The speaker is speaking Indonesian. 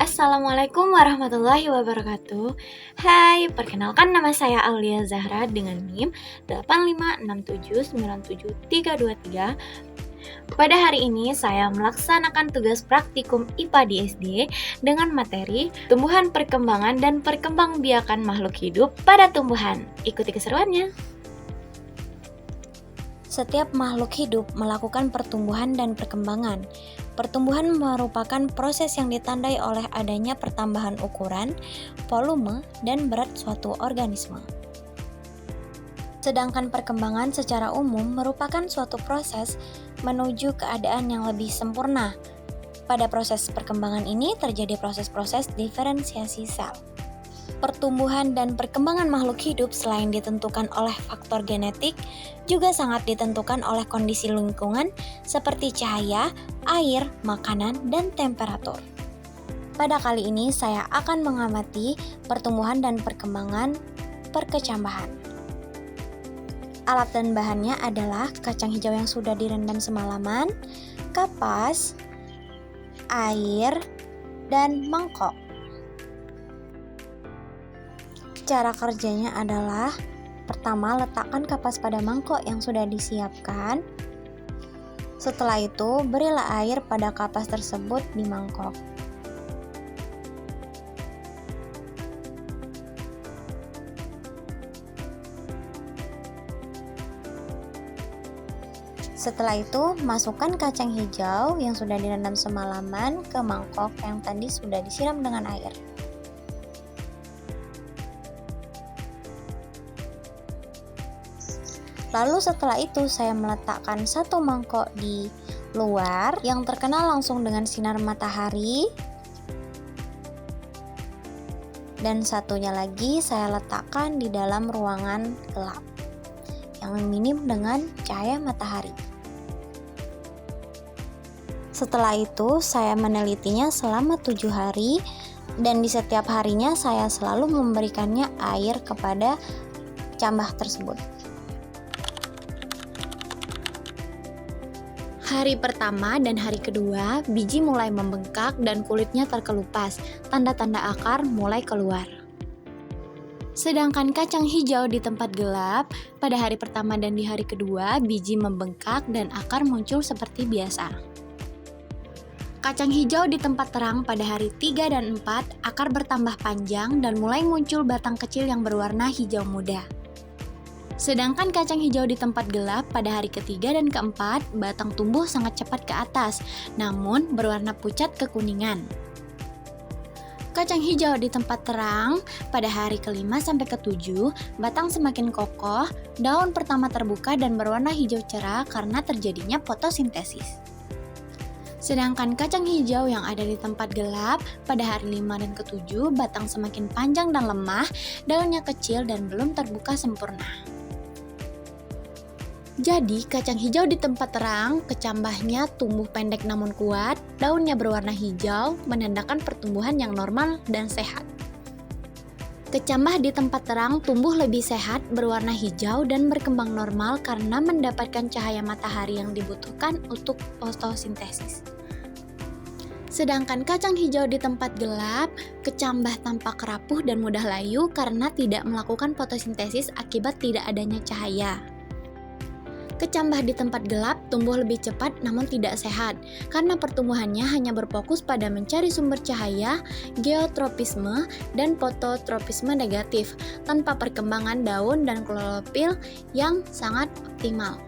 Assalamualaikum warahmatullahi wabarakatuh. Hai, perkenalkan nama saya Aulia Zahra dengan NIM 8567973323. Pada hari ini saya melaksanakan tugas praktikum IPA di SD dengan materi tumbuhan perkembangan dan perkembangbiakan makhluk hidup pada tumbuhan. Ikuti keseruannya. Setiap makhluk hidup melakukan pertumbuhan dan perkembangan. Pertumbuhan merupakan proses yang ditandai oleh adanya pertambahan ukuran, volume, dan berat suatu organisme. Sedangkan perkembangan secara umum merupakan suatu proses menuju keadaan yang lebih sempurna. Pada proses perkembangan ini terjadi proses-proses diferensiasi sel. Pertumbuhan dan perkembangan makhluk hidup selain ditentukan oleh faktor genetik, juga sangat ditentukan oleh kondisi lingkungan seperti cahaya, air, makanan, dan temperatur. Pada kali ini saya akan mengamati pertumbuhan dan perkembangan perkecambahan. Alat dan bahannya adalah kacang hijau yang sudah direndam semalaman, kapas, air, dan mangkok. Cara kerjanya adalah pertama, letakkan kapas pada mangkok yang sudah disiapkan. Setelah itu, berilah air pada kapas tersebut di mangkok. Setelah itu, masukkan kacang hijau yang sudah direndam semalaman ke mangkok yang tadi sudah disiram dengan air. Lalu setelah itu saya meletakkan satu mangkok di luar yang terkena langsung dengan sinar matahari. Dan satunya lagi saya letakkan di dalam ruangan gelap yang minim dengan cahaya matahari. Setelah itu saya menelitinya selama 7 hari dan di setiap harinya saya selalu memberikannya air kepada cambah tersebut. Hari pertama dan hari kedua, biji mulai membengkak dan kulitnya terkelupas, tanda-tanda akar mulai keluar. Sedangkan kacang hijau di tempat gelap, pada hari pertama dan di hari kedua, biji membengkak dan akar muncul seperti biasa. Kacang hijau di tempat terang pada hari 3 dan 4, akar bertambah panjang dan mulai muncul batang kecil yang berwarna hijau muda. Sedangkan kacang hijau di tempat gelap pada hari ketiga dan keempat, batang tumbuh sangat cepat ke atas, namun berwarna pucat kekuningan. Kacang hijau di tempat terang pada hari kelima sampai ketujuh, batang semakin kokoh, daun pertama terbuka dan berwarna hijau cerah karena terjadinya fotosintesis. Sedangkan kacang hijau yang ada di tempat gelap pada hari 5 dan ke-7, batang semakin panjang dan lemah, daunnya kecil dan belum terbuka sempurna. Jadi, kacang hijau di tempat terang, kecambahnya tumbuh pendek namun kuat, daunnya berwarna hijau, menandakan pertumbuhan yang normal dan sehat. Kecambah di tempat terang tumbuh lebih sehat, berwarna hijau dan berkembang normal karena mendapatkan cahaya matahari yang dibutuhkan untuk fotosintesis. Sedangkan kacang hijau di tempat gelap, kecambah tampak rapuh dan mudah layu karena tidak melakukan fotosintesis akibat tidak adanya cahaya. Kecambah di tempat gelap tumbuh lebih cepat namun tidak sehat, karena pertumbuhannya hanya berfokus pada mencari sumber cahaya, geotropisme, dan fototropisme negatif, tanpa perkembangan daun dan klorofil yang sangat optimal.